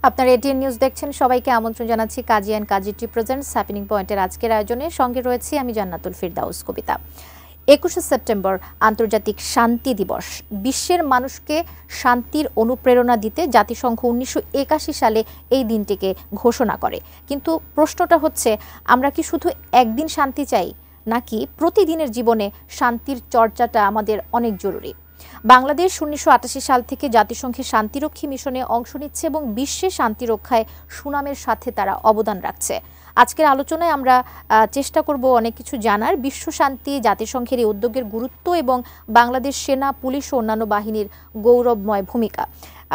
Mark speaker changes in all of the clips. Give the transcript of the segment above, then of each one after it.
Speaker 1: আপনারা ATN news দেখছেন। সবাইকে আমন্ত্রণ জানাচ্ছি Kazi and Kazi tea presents happening পয়েন্টের আজকের আয়োজনে। সঙ্গে রয়েছি আমি জান্নাতুল ফিরদাউস কবিতা। 21শে সেপ্টেম্বর আন্তর্জাতিক শান্তি দিবস। বিশ্বের মানুষকে শান্তির অনুপ্রেরণা দিতে জাতিসংঘ 1981 সালে এই দিনটিকে ঘোষণা করে। কিন্তু প্রশ্নটা হচ্ছে, আমরা কি শুধু একদিন শান্তি চাই, নাকি প্রতিদিনের জীবনে শান্তির চর্চাটা আমাদের অনেক জরুরি? বাংলাদেশ 1988 সাল থেকে জাতিসংঘের শান্তিরক্ষী মিশনে অংশ নিচ্ছে এবং বিশ্বে শান্তি রক্ষায় সুনামের সাথে তারা অবদান রাখছে। আজকের আলোচনায় আমরা চেষ্টা করব অনেক কিছু জানার, বিশ্ব শান্তি, জাতিসংঘের এই উদ্যোগের গুরুত্ব এবং বাংলাদেশ সেনা, পুলিশ ও অন্যান্য বাহিনীর গৌরবময় ভূমিকা।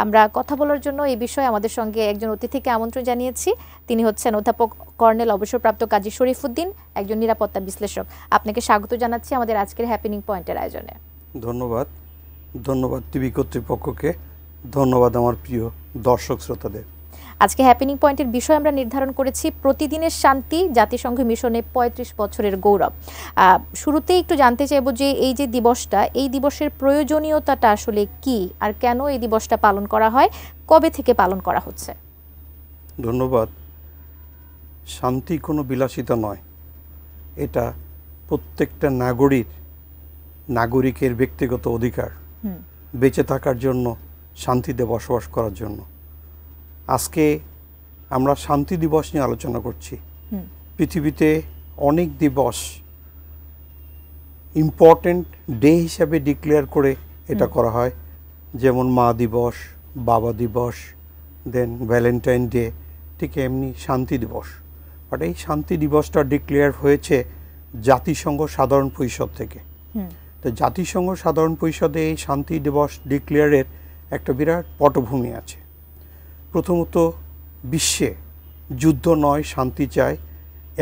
Speaker 1: আমরা কথা বলার জন্য এই বিষয়ে আমাদের সঙ্গে একজন অতিথিকে আমন্ত্রণ জানিয়েছি। তিনি হচ্ছেন অধ্যাপক কর্নেল অবসরপ্রাপ্ত কাজী শরীফউদ্দিন, একজন নিরাপত্তা বিশ্লেষক। আপনাকে স্বাগত জানাচ্ছি আমাদের আজকের হ্যাপেনিং পয়েন্টের আয়োজনে।
Speaker 2: ধন্যবাদ টিভি কর্তৃপক্ষকে, ধন্যবাদ আমার প্রিয় দর্শক শ্রোতাদের।
Speaker 1: আজকে হ্যাপেনিং পয়েন্টের বিষয় আমরা নির্ধারণ করেছি প্রতিদিনের শান্তি, জাতিসংঘ মিশনে 35 বছরের গৌরব। শুরুতেই একটু জানতে চাইব যে এই যে দিবসটা, এই দিবসের প্রয়োজনীয়তাটা আসলে কি, আর কেন এই দিবসটা পালন করা হয়, কবে থেকে পালন করা হচ্ছে?
Speaker 2: ধন্যবাদ। শান্তি কোনো বিলাসিতা নয়, এটা প্রত্যেকটা নাগরিকের ব্যক্তিগত অধিকার, বেঁচে থাকার জন্য, শান্তিতে বসবাস করার জন্য। আজকে আমরা শান্তি দিবস নিয়ে আলোচনা করছি। পৃথিবীতে অনেক দিবস ইম্পর্টেন্ট ডে হিসাবে ডিক্লেয়ার করে এটা করা হয়, যেমন মা দিবস, বাবা দিবস, দেন ভ্যালেন্টাইন ডে, ঠিক এমনি শান্তি দিবস। বাট এই শান্তি দিবসটা ডিক্লেয়ার হয়েছে জাতিসংঘ সাধারণ পরিষদ থেকে। তো জাতিসংঘ সাধারণ পরিষদে এই শান্তি দিবস ডিক্লেয়ারের একটা বিরাট পটভূমি আছে। প্রথমত, বিশ্বে যুদ্ধ নয়, শান্তি চায়,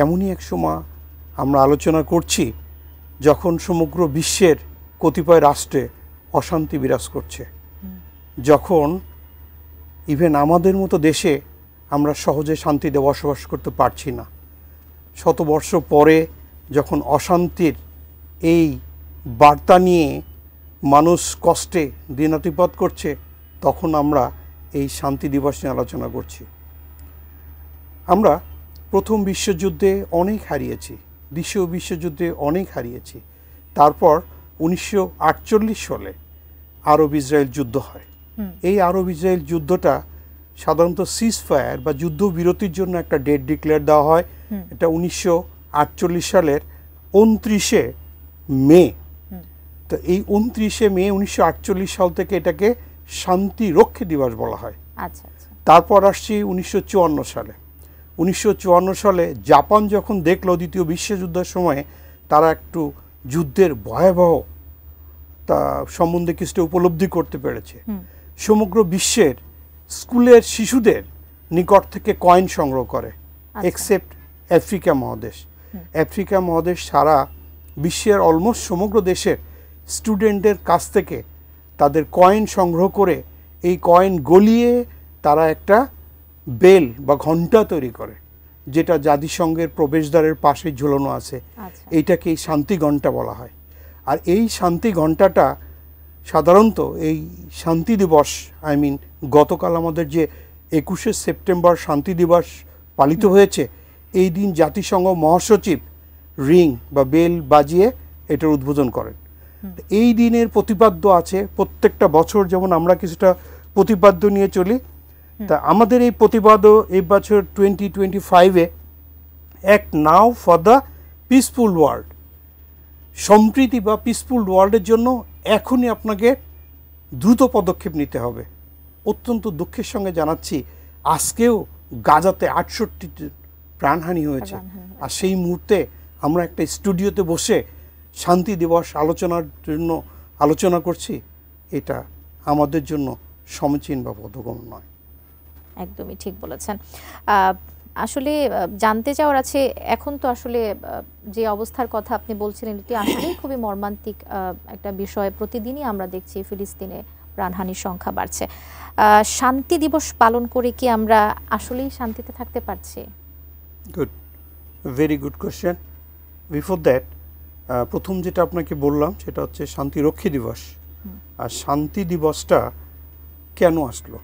Speaker 2: এমনই এক সময় আমরা আলোচনা করছি যখন সমগ্র বিশ্বের কতিপয় রাষ্ট্রে অশান্তি বিরাজ করছে, যখন ইভেন আমাদের মতো দেশে আমরা সহজে শান্তিতে বসবাস করতে পারছি না। শতবর্ষ পরে যখন অশান্তির এই বার্তা নিয়ে মানুষ কষ্টে দিনাতিপাত করছে, তখন আমরা এই শান্তি দিবস নিয়ে আলোচনা করছি। আমরা প্রথম বিশ্বযুদ্ধে অনেক হারিয়েছি, দ্বিতীয় বিশ্বযুদ্ধে অনেক হারিয়েছি। তারপর 1948 সালে আরব ইসরায়েল যুদ্ধ হয়। এই আরব ইসরায়েল যুদ্ধটা সাধারণত সিজফায়ার বা যুদ্ধবিরতির জন্য একটা ডেট ডিক্লেয়ার দেওয়া হয়। এটা 1948 সালের 29শে মে। তো এই 29শে মে 1948 সাল থেকে এটাকে শান্তি রক্ষী দিবস বলা হয়। তারপর আসছি 1954 সালে। 1954 সালে জাপান যখন দেখলো দ্বিতীয় বিশ্বযুদ্ধের সময়ে তারা একটু যুদ্ধের ভয়াবহ তা সম্বন্ধে কিছুটা উপলব্ধি করতে পেরেছে, সমগ্র বিশ্বের স্কুলের শিশুদের নিকট থেকে কয়েন সংগ্রহ করে, এক্সেপ্ট আফ্রিকা মহাদেশ। আফ্রিকা মহাদেশ সারা বিশ্বের অলমোস্ট সমগ্র দেশের স্টুডেন্টদের কাছ থেকে তাদের কয়েন সংগ্রহ করে এই কয়েন গলিয়ে তারা একটা বেল বা ঘণ্টা তৈরি করে, যেটা জাতিসংঘের প্রবেশদ্বারের পাশে ঝুলানো আছে। এইটাকে শান্তি ঘণ্টা বলা হয়। আর এই শান্তি ঘণ্টাটা সাধারণত এই শান্তি দিবস, গতকাল আমাদের যে 21শে সেপ্টেম্বর শান্তি দিবস পালিত হয়েছে, এই দিন জাতিসংঘ মহাসচিব রিং বা বেল বাজিয়ে এটার উদ্বোধন করেন। এই দিনের প্রতিপাদ্য আছে প্রত্যেকটা বছর, যেমন আমরা কিছুটা প্রতিপাদ্য নিয়ে চলি। তা আমাদের এই প্রতিপাদ্য এই বছর 2025-এ act now for the peaceful world, সম্প্রীতি বা পিসফুল ওয়ার্ল্ডের জন্য এখনই আপনাকে দ্রুত পদক্ষেপ নিতে হবে। অত্যন্ত দুঃখের সঙ্গে জানাচ্ছি, আজকেও গাজাতে 68 প্রাণহানি হয়েছে। আর সেই মুহূর্তে আমরা একটা স্টুডিওতে বসে শান্তি দিবস আলোচনার জন্য আলোচনা করছি, এটা আমাদের জন্য সমীচীন বা বোধগম্য নয়।
Speaker 1: একদমই ঠিক বলেছেন। আসলে জানতে চাওয়ার আছে, এখন তো আসলে যে অবস্থার কথা আপনি বলছিলেন, এটি আসলেই খুবই মর্মান্তিক একটা বিষয়। প্রতিদিনই আমরা দেখছি ফিলিস্তিনে প্রাণহানির সংখ্যা বাড়ছে। শান্তি দিবস পালন করে কি আমরা আসলেই শান্তিতে থাকতে পারছি?
Speaker 2: Good, very good question. Before that, প্রথম যেটা আপনাকে বললাম সেটা হচ্ছে শান্তিরক্ষী দিবস। আর শান্তি দিবসটা কেন আসলো?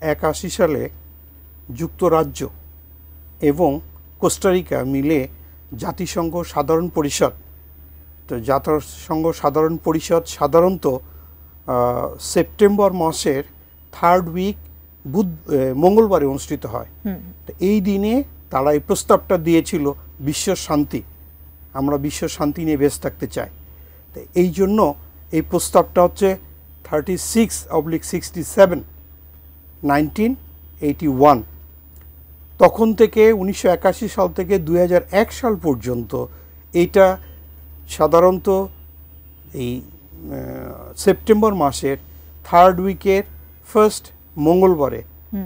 Speaker 2: 1981 সালে যুক্তরাজ্য এবং কোস্টারিকা মিলে জাতিসংঘ সাধারণ পরিষদ, তো জাতিসংঘ সাধারণ পরিষদ সাধারণত সেপ্টেম্বর মাসের 3rd উইক মঙ্গলবারে অনুষ্ঠিত হয়। তো এই দিনে তারা এই প্রস্তাবটা দিয়েছিল বিশ্ব শান্তি, আমরা বিশ্ব শান্তি নিয়ে বেঁচে থাকতে চাই। তো এই জন্য এই প্রস্তাবটা হচ্ছে 36/67 1981। তখন থেকে 1981 সাল থেকে 2001 সাল পর্যন্ত এইটা সাধারণত এই সেপ্টেম্বর মাসের 3rd উইকের 1st মঙ্গলবারে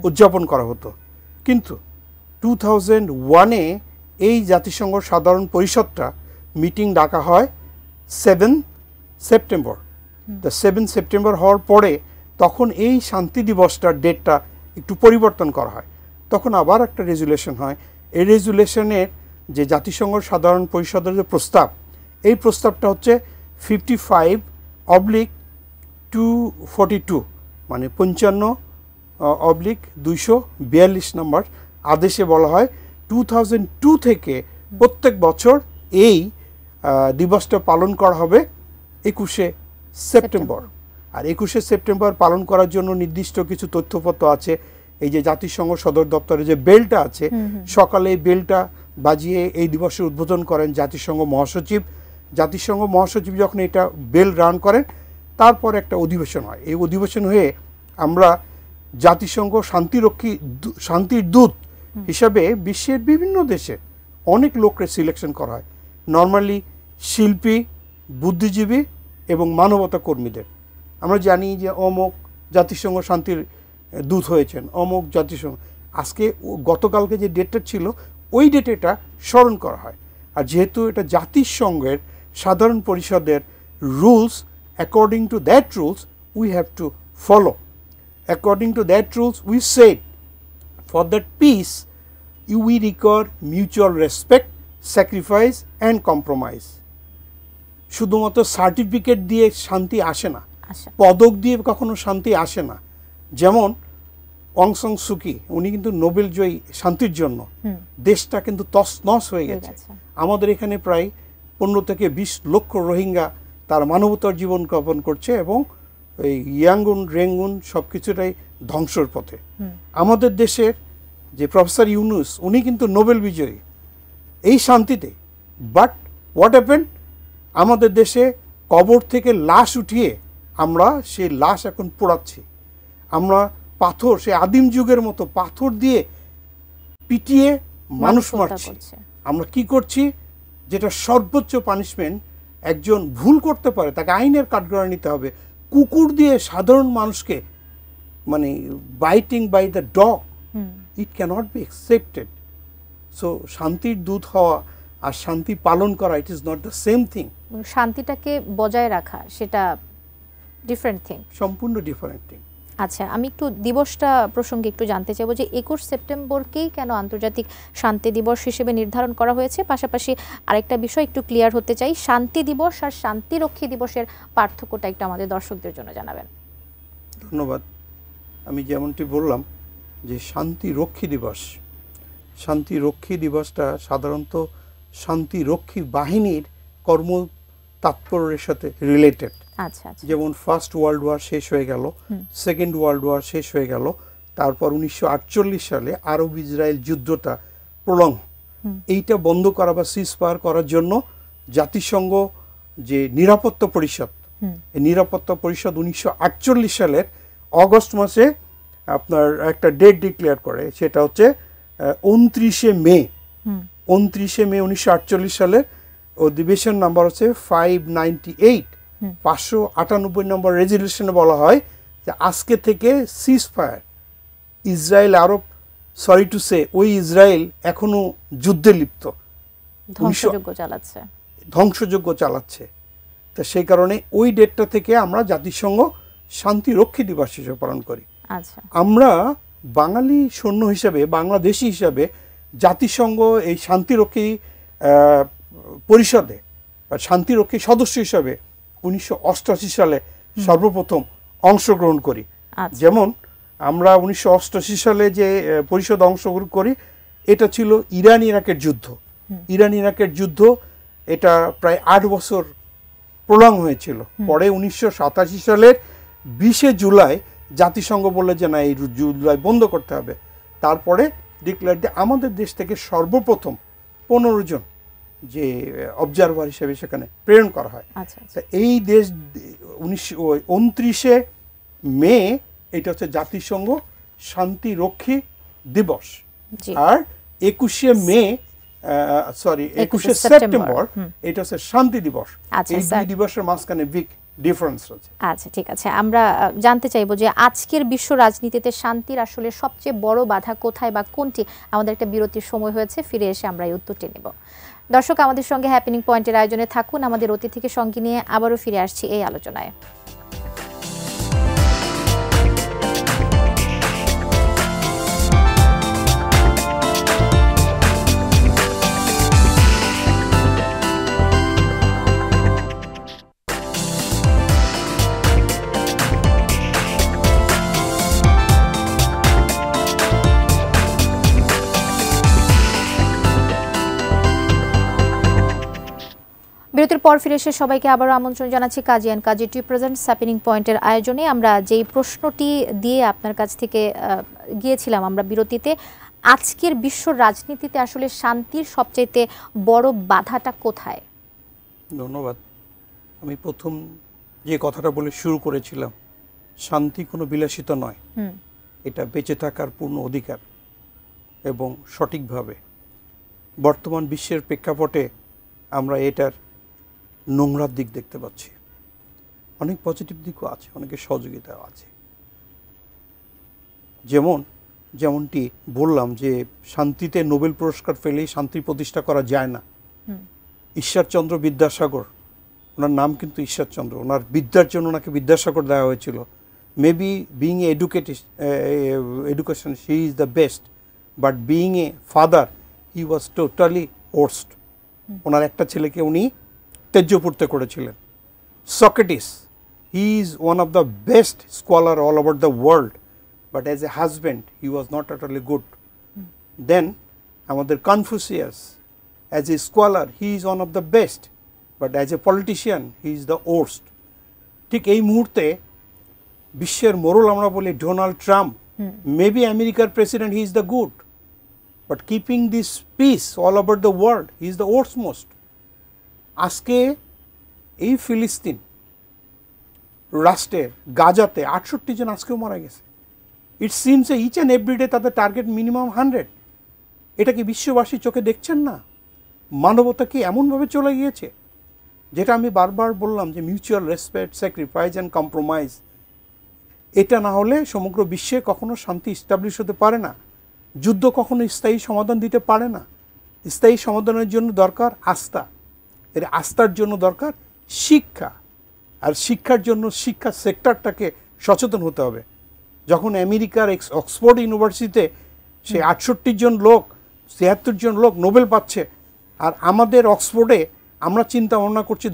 Speaker 2: উদযাপন করা হতো। কিন্তু 2001-এ এই জাতিসংঘ সাধারণ পরিষদটা মিটিং ডাকা হয় 7 সেপ্টেম্বর। তো 7 সেপ্টেম্বর হওয়ার পরে তখন এই শান্তি দিবসটার ডেটটা একটু পরিবর্তন করা হয়। তখন আবার একটা রেজুলেশন হয়। এই রেজুলেশনের যে জাতিসংঘ সাধারণ পরিষদের যে প্রস্তাব, এই প্রস্তাবটা হচ্ছে 55/242, মানে 55/242 নম্বর আদেশে বলা হয় 2002 থেকে প্রত্যেক বছর এই দিবসটা পালন করা হবে 21শে সেপ্টেম্বর। আর 21শে সেপ্টেম্বর পালন করার জন্য নির্দিষ্ট কিছু তথ্যপত্র আছে। এই যে জাতিসংঘ সদর দপ্তরে যে বেলটা আছে, সকালে এই বেলটা বাজিয়ে এই দিবসের উদ্বোধন করেন জাতিসংঘ মহাসচিব। জাতিসংঘ মহাসচিব যখন এটা বেল রান করেন, তারপর একটা অধিবেশন হয়। এই অধিবেশন হয়ে আমরা জাতিসংঘ শান্তির দূত হিসাবে বিশ্বের বিভিন্ন দেশে অনেক লোককে সিলেকশন করা হয়। নর্মালি শিল্পী, বুদ্ধিজীবী এবং মানবতা কর্মীদের। আমরা জানি যে অমুক জাতিসংঘ শান্তির দূত হয়েছেন, অমুক জাতিসংঘ। আজকে গতকালকে যে ডেটটা ছিল, ওই ডেটে এটা স্মরণ করা হয়। আর যেহেতু এটা জাতিসংঘের সাধারণ পরিষদের rules, according to that rules we have to follow. According to that rules we said for that peace we require mutual respect, sacrifice and compromise. শুধুমাত্র সার্টিফিকেট দিয়ে শান্তি আসে না, পদক দিয়ে কখনো শান্তি আসে না। যেমন অং সান সুকি, উনি কিন্তু নোবেল জয়ী শান্তির জন্য, দেশটা কিন্তু তছনছ হয়ে গেছে। আমাদের এখানে প্রায় 15 থেকে 20 লক্ষ রোহিঙ্গা তার মানবতার জীবন যাপন করছে এবং এই ইয়াঙ্গুন রেঙ্গুন সব কিছুটাই ধ্বংসের পথে। আমাদের দেশের যে প্রফেসর ইউনুস, উনি কিন্তু নোবেল বিজয়ী এই শান্তিতে। বাট হোয়াট হ্যাপেন, আমাদের দেশে কবর থেকে লাশ উঠিয়ে আমরা সেই লাশ এখন পোড়াচ্ছি। আমরা পাথর, সে আদিম যুগের মতো পাথর দিয়ে পিটিয়ে মানুষ মারছি। আমরা কি করছি, যেটা সর্বোচ্চ পানিশমেন্ট, একজন ভুল করতে পারে তাকে আইনের কাঠগড়ায় নিতে হবে। কুকুর দিয়ে সাধারণ মানুষকে, মানে biting by the dog, it cannot be accepted. So শান্তির দূত হওয়া আর শান্তি পালন করা, it is not the same thing.
Speaker 1: শান্তিটাকে বজায় রাখা সেটা ডিফারেন্ট থিং,
Speaker 2: সম্পূর্ণ ডিফারেন্ট থিং।
Speaker 1: আচ্ছা, আমি একটু দিবসটা প্রসঙ্গে একটু জানতে চাইবো যে 21 সেপ্টেম্বরকেই কেন আন্তর্জাতিক শান্তি দিবস হিসেবে নির্ধারণ করা হয়েছে। পাশাপাশি আরেকটা বিষয় একটু ক্লিয়ার হতে চাই, শান্তি দিবস আর শান্তিরক্ষী দিবসের পার্থক্যটা একটু আমাদের দর্শকদের জন্য জানাবেন।
Speaker 2: ধন্যবাদ। আমি যেমনটি বললাম যে শান্তিরক্ষী দিবসটা সাধারণত শান্তিরক্ষী বাহিনীর কর্ম তাৎপর্যের সাথে রিলেটেড।
Speaker 1: আচ্ছা,
Speaker 2: যেমন ফার্স্ট ওয়ার্ল্ড ওয়ার শেষ হয়ে গেল, সেকেন্ড ওয়ার্ল্ড ওয়ার শেষ হয়ে গেল, তারপর 1948 সালে আরব ইসরায়েল যুদ্ধটা প্রলং, এইটা বন্ধ করা বা সিজফায়ার করার জন্য জাতিসংঘ যে নিরাপত্তা পরিষদ, এই নিরাপত্তা পরিষদ 1948 সালের অগস্ট মাসে আপনার একটা ডেট ডিক্লেয়ার করে, সেটা হচ্ছে 29শে মে। 29শে মে 1948 সালের অধিবেশন নাম্বার হচ্ছে 598, 598 নম্বর রেজুলেশনে বলা হয় যে আজকে থেকে সিজ fire. Israel Arab, sorry to সে, ওই ইসরায়েল এখনো যুদ্ধে লিপ্ত, ধ্বংসযজ্ঞ চালাচ্ছে। তো সেই কারণে ওই ডেটটা থেকে আমরা জাতিসংঘ শান্তিরক্ষী দিবস হিসেবে পালন করি। আমরা বাঙালি সৈন্য হিসাবে, বাংলাদেশি হিসাবে জাতিসংঘ এই শান্তিরক্ষী পরিষদে বা শান্তিরক্ষী সদস্য হিসাবে 1988 সালে সর্বপ্রথম অংশগ্রহণ করি। যেমন আমরা 1988 সালে যে পরিষদ অংশগ্রহণ করি, এটা ছিল ইরান ইরাকের যুদ্ধ। ইরান ইরাকের যুদ্ধ এটা প্রায় 8 বছর প্রলং হয়েছিল। পরে 1987 সালের 20 জুলাই জাতিসংঘ বলল যে না, এই জুলাই বন্ধ করতে হবে। তারপরে ডিক্লেয়ার দিয়ে আমাদের দেশ থেকে সর্বপ্রথম 15 জন যে অবজারভার হিসেবে সেখানে প্রেরণ করা হয়। এই দেশ 29 মে এটা হচ্ছে জাতিসংঘ শান্তিরক্ষী দিবস, আর 21 সেপ্টেম্বর এটা হচ্ছে শান্তি দিবস। এই দুই দিবসের মাঝখানে বিগ ডিফারেন্স আছে।
Speaker 1: আচ্ছা, ঠিক আছে। আমরা জানতে চাইবো যে আজকের বিশ্ব রাজনীতিতে শান্তির আসলে সবচেয়ে বড় বাধা কোথায় বা কোনটি? আমাদের একটা বিরতির সময় হয়েছে, ফিরে এসে আমরা এই উত্তরটি নেব। দর্শক, আমাদের সঙ্গে হ্যাপেনিং পয়েন্টের আয়োজনে থাকুন। আমাদের অতিথিকে সঙ্গে নিয়ে আবারও ফিরে আসছি এই আলোচনায়। বিরতির পর ফিরে এসে সবাইকে আবারও আমন্ত্রণ জানাচ্ছি Kazi and Kazi tea presents happening পয়েন্টের আয়োজনে। আমরা যেই প্রশ্নটি দিয়ে আপনার কাছ থেকে গিয়েছিলাম আমরা বিরতিতে, আজকের বিশ্ব রাজনীতিতে আসলে শান্তির সবচাইতে বড় বাধাটা কোথায়?
Speaker 2: ধন্যবাদ। আমি প্রথম যে কথাটা বলে শুরু করেছিলাম, শান্তি কোনো বিলাসিতা নয়, এটা বেঁচে থাকার পূর্ণ অধিকার। এবং সঠিকভাবে বর্তমান বিশ্বের প্রেক্ষাপটে আমরা এটার নোংরার দিক দেখতে পাচ্ছি। অনেক পজিটিভ দিকও আছে, অনেকের সহযোগিতাও আছে। যেমনটি বললাম যে শান্তিতে নোবেল পুরস্কার পেলেই শান্তি প্রতিষ্ঠা করা যায় না। ঈশ্বরচন্দ্র বিদ্যাসাগর, ওনার নাম কিন্তু ঈশ্বরচন্দ্র, ওনার বিদ্যার জন্য ওনাকে বিদ্যাসাগর দেওয়া হয়েছিল। Maybe being education she is the best, but being a father he was totally worst. ওনার একটা ছেলেকে উনি তেজ্যপুরতে করেছিলেন। Socrates, he is one of the best scholar all over the world, but as a husband he was not totally good. Then আমাদের Confucius, as a scholar he is one of the best, but as a politician he is the worst. ঠিক এই মুহূর্তে বিশ্বের মোড়ল আমরা বলি Donald Trump, maybe আমেরিকার president he is the good, but keeping this piece all over the world he is the worst most. আজকে এই ফিলিস্তিন রাষ্ট্রের গাজাতে 68 জন আজকেও মারা গেছে। It seems each and every day তাদের টার্গেট মিনিমাম 100। এটা কি বিশ্ববাসী চোখে দেখছেন না? মানবতা কি এমনভাবে চলে গিয়েছে? যেটা আমি বারবার বললাম যে mutual respect, sacrifice and compromise, এটা না হলে সমগ্র বিশ্বে কখনো শান্তি এস্টাবলিশ হতে পারে না। যুদ্ধ কখনো স্থায়ী সমাধান দিতে পারে না। স্থায়ী সমাধানের জন্য দরকার আস্থা, এর আস্থার জন্য দরকার শিক্ষা, আর শিক্ষার জন্য শিক্ষা সেক্টরটাকে সচেতন হতে হবে। যখন আমেরিকার অক্সফোর্ড ইউনিভার্সিটিতে সে 68 জন লোক, 73 জন লোক নোবেল পাচ্ছে, আর আমাদের অক্সফোর্ডে আমরা চিন্তা ভাবনা করছি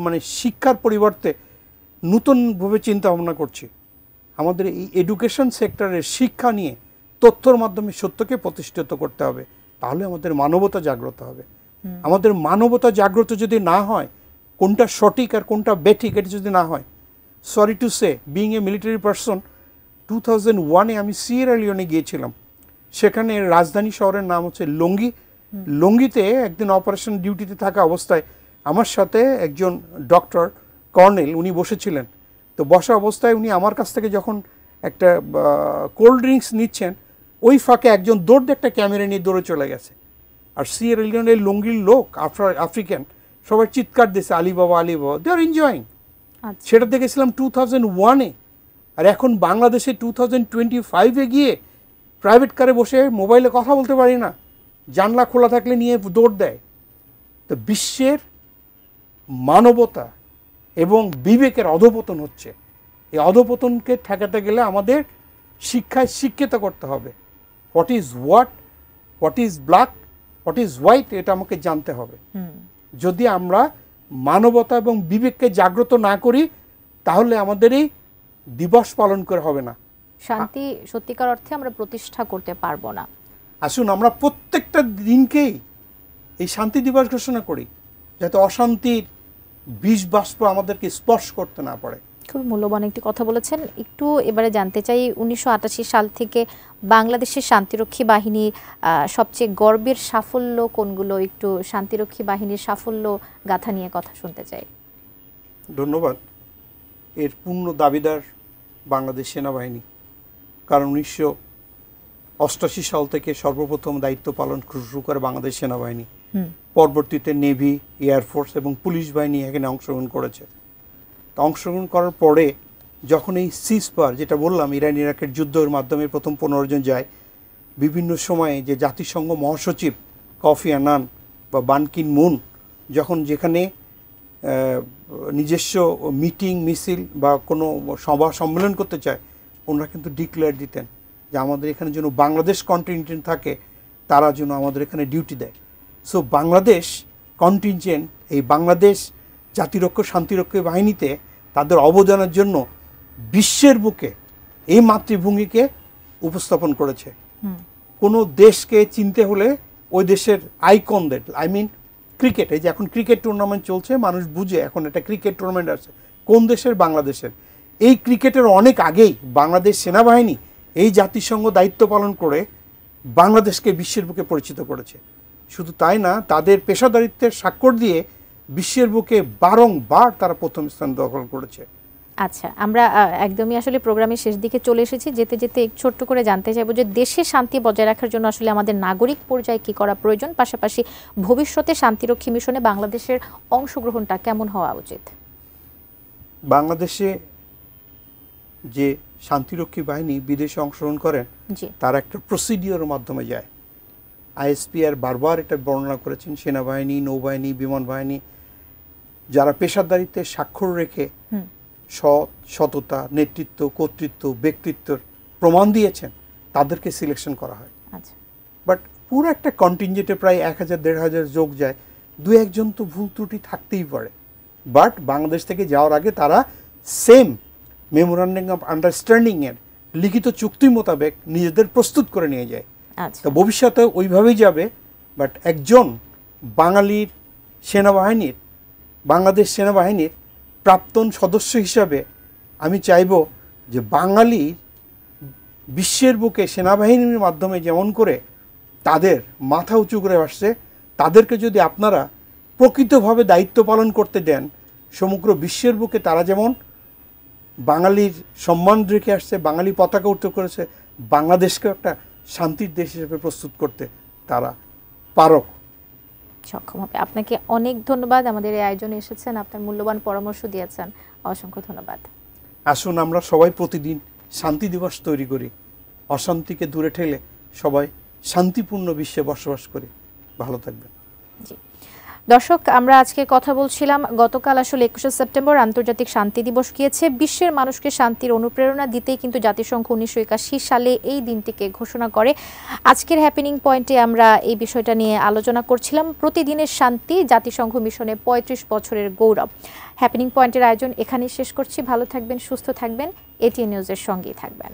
Speaker 2: মানে শিক্ষার পরিবর্তে নতুনভাবে চিন্তা ভাবনা করছি। আমাদের এই এডুকেশন সেক্টরের শিক্ষা নিয়ে তথ্যর মাধ্যমে সত্যকে প্রতিষ্ঠিত করতে হবে, তাহলে আমাদের মানবতা জাগ্রত হবে। আমাদের মানবতা জাগ্রত যদি না হয়, কোনটা সঠিক আর কোনটা বেঠিক এটা যদি না হয়, sorry to say, being a military person, 2001-এ আমি সিয়েরা লিওনে গিয়েছিলাম। সেখানে রাজধানী শহরের নাম হচ্ছে লঙ্গি। লঙ্গিতে একদিন অপারেশন ডিউটিতে থাকা অবস্থায় আমার সাথে একজন ডক্টর কর্নেল উনি বসেছিলেন। তো বসা অবস্থায় উনি আমার কাছ থেকে যখন একটা কোল্ড ড্রিঙ্কস নিচ্ছেন, ওই ফাঁকে একজন দৌড়ে একটা ক্যামেরা নিয়ে দৌড়ে চলে গেছে। আর সিয়েরা লিওনের লঙ্গির লোক আফ্রিকান সবাই চিৎকার দিয়েছে, আলী বাবা আলী বাবা, দে আর এনজয়িং। সেটা দেখেছিলাম 2001-এ। আর এখন বাংলাদেশে 2025-এ গিয়ে প্রাইভেট কারে বসে মোবাইলে কথা বলতে পারি না, জানলা খোলা থাকলে নিয়ে দৌড় দেয়। তো বিশ্বের মানবতা এবং বিবেকের অধঃপতন হচ্ছে। এই অধঃপতনকে ঠেকাতে গেলে আমাদের শিক্ষায় শিক্ষিত করতে হবে। What is what is black, what is white, এটা আমাকে জানতে হবে। যদি আমরা মানবতা এবং বিবেককে জাগ্রত না করি, তাহলে আমাদের এই দিবস পালন করে হবে না।
Speaker 1: শান্তি সত্যিকার অর্থে আমরা প্রতিষ্ঠা করতে পারবো না।
Speaker 2: আসুন আমরা প্রত্যেকটা দিনকেই এই শান্তি দিবস ঘোষণা করি, যাতে অশান্তির বিষ বাষ্প আমাদেরকে স্পর্শ করতে না পারে।
Speaker 1: খুব মূল্যবান একটি কথা বলেছেন। একটু এবারে জানতে চাই, 1988 সাল থেকে বাংলাদেশের শান্তিরক্ষী বাহিনী সবচেয়ে গর্বের সাফল্য কোনগুলো, একটু শান্তিরক্ষী বাহিনীর সাফল্য গাথা নিয়ে কথা শুনতে চাই।
Speaker 2: ধন্যবাদ। এর পূর্ণ দাবিদার বাংলাদেশ সেনাবাহিনী, কারণ 1988 সাল থেকে সর্বপ্রথম দায়িত্ব পালন শুরু করে বাংলাদেশ সেনাবাহিনী, পরবর্তীতে নেভি, এয়ারফোর্স এবং পুলিশ বাহিনী এখানে অংশগ্রহণ করেছে। তো অংশগ্রহণ করার পরে যখন এই সিজফায়ার, যেটা বললাম ইরান ইরাকের যুদ্ধের মাধ্যমে প্রথম 15 জন যায়, বিভিন্ন সময়ে যে জাতিসংঘ মহাসচিব কফি আনান বা বান কি মুন যখন যেখানে নিজস্ব মিটিং মিছিল বা কোনো সভা সম্মেলন করতে চায়, ওনারা কিন্তু ডিক্লেয়ার দিতেন যে আমাদের এখানে যেন বাংলাদেশ কন্টিনজেন্ট থাকে, তারা যেন আমাদের এখানে ডিউটি দেয়। সো বাংলাদেশ কন্টিনজেন্ট, এই বাংলাদেশ জাতিরক্ষা শান্তিরক্ষী বাহিনীতে তাদের অবদানের জন্য বিশ্বের বুকে এই মাতৃভূমিকে উপস্থাপন করেছে। কোনো দেশকে চিনতে হলে ওই দেশের আইকনদের, ক্রিকেট, এই যে এখন ক্রিকেট টুর্নামেন্ট চলছে, মানুষ বুঝে এখন একটা ক্রিকেট টুর্নামেন্ট আছে কোন দেশের, বাংলাদেশের। এই ক্রিকেটের অনেক আগেই বাংলাদেশ সেনাবাহিনী এই জাতিসংঘ দায়িত্ব পালন করে বাংলাদেশকে বিশ্বের বুকে পরিচিত করেছে। শুধু তাই না, তাদের পেশাদারিত্বের স্বাক্ষর দিয়ে বিশ্বের বুকে বারংবার তারা প্রথম স্থান দখল করেছে।
Speaker 1: আচ্ছা, আমরা একদমই আসলে প্রোগ্রামের শেষ দিকে চলে এসেছি। যেতে যেতে ছোট্ট করে জানতে চাইবো যে দেশে শান্তি বজায় রাখার জন্য আসলে আমাদের নাগরিক পর্যায়ে কি করা প্রয়োজন, পাশাপাশি ভবিষ্যতে শান্তিরক্ষী মিশনে বাংলাদেশের অংশগ্রহণটা কেমন হওয়া উচিত?
Speaker 2: বাংলাদেশে যে শান্তিরক্ষী বাহিনী বিদেশে অংশগ্রহণ করেন, তার একটা প্রসিডিওর মাধ্যমে যায়। আইএসপিআর বারবার এটা বর্ণনা করেছেন, সেনাবাহিনী, নৌবাহিনী, বিমান বাহিনী যারা পেশাদারিত্বে স্বাক্ষর রেখে সততা, নেতৃত্ব, কর্তৃত্ব, ব্যক্তিত্বের প্রমাণ দিয়েছেন, তাদেরকে সিলেকশন করা হয়। বাট পুরো একটা কন্টিনজেন্টে প্রায় 1000-1500 যোগ যায়, 2-1 তো ভুল ত্রুটি থাকতেই পারে। বাট বাংলাদেশ থেকে যাওয়ার আগে তারা সেম মেমোরান্ডাম অফ আন্ডারস্ট্যান্ডিংয়ের লিখিত চুক্তি মোতাবেক নিজেদের প্রস্তুত করে নিয়ে যায়। তো ভবিষ্যতে ওইভাবেই যাবে। বাট একজন বাঙালির সেনাবাহিনীর, বাংলাদেশ সেনাবাহিনীর প্রাক্তন সদস্য হিসাবে আমি চাইব যে বাঙালি বিশ্বের বুকে সেনাবাহিনীর মাধ্যমে যেমন করে তাদের মাথা উঁচু করে আসছে, তাদেরকে যদি আপনারা প্রকৃতভাবে দায়িত্ব পালন করতে দেন, সমগ্র বিশ্বের বুকে তারা যেমন বাঙালির সম্মান রেখে আসছে, বাঙালি পতাকা উত্তোলন করেছে, বাংলাদেশকে একটা শান্তির দেশ হিসেবে প্রস্তুত করতে তারা পারক,
Speaker 1: সক্ষম হবে। আপনাকে অনেক ধন্যবাদ, আমাদের এই আয়োজনে এসেছেন, আপনার মূল্যবান পরামর্শ দিয়েছেন, অসংখ্য ধন্যবাদ।
Speaker 2: আসুন আমরা সবাই প্রতিদিন শান্তি দিবস তৈরি করি, অশান্তিকে দূরে ঠেলে সবাই শান্তিপূর্ণ বিশ্বে বসবাস করি। ভালো থাকবেন।
Speaker 1: জি দর্শক, আমরা আজকে কথা বলছিলাম, গতকাল আসলে 21শে সেপ্টেম্বর আন্তর্জাতিক শান্তি দিবস গিয়েছে। বিশ্বের মানুষকে শান্তির অনুপ্রেরণা দিতেই কিন্তু জাতিসংঘ 1981 সালে এই দিনটিকে ঘোষণা করে। আজকের হ্যাপেনিং পয়েন্টে আমরা এই বিষয়টা নিয়ে আলোচনা করছিলাম, প্রতিদিনের শান্তি, জাতিসংঘ মিশনে 35 বছরের গৌরব। হ্যাপেনিং পয়েন্টের আয়োজন এখানেই শেষ করছি। ভালো থাকবেন, সুস্থ থাকবেন, এটিএন নিউজের সঙ্গেই থাকবেন।